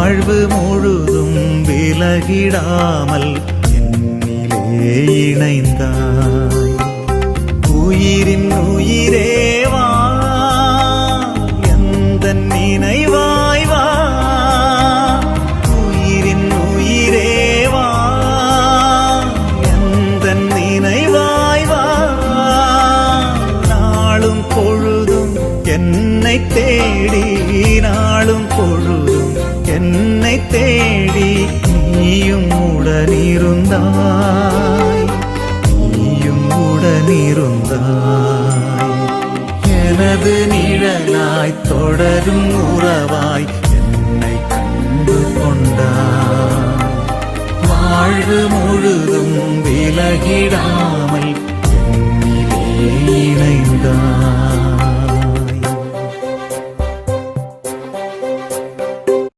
வாழ்வு முழுதும் விலகிடாமல் என்னிலே இணைந்தாய். உயிரின் உயிரேவா எந்த நினைவாய் வா. உயிரின் உயிரேவா எந்த நினைவாய் வா. நாளும் பொழுதும் என்னை தேடி, நாளும் பொழுதும் என்னை தேடி நீயும் உடனிருந்தாய், நீயும் உடனிருந்தாய். எனது நிழலாய் தொடரும் உறவாய் என்னை கண்டு கொண்டாய். வாழ்வு முழுதும் விலகிடாமல் என்னிலே இணைந்தாய்.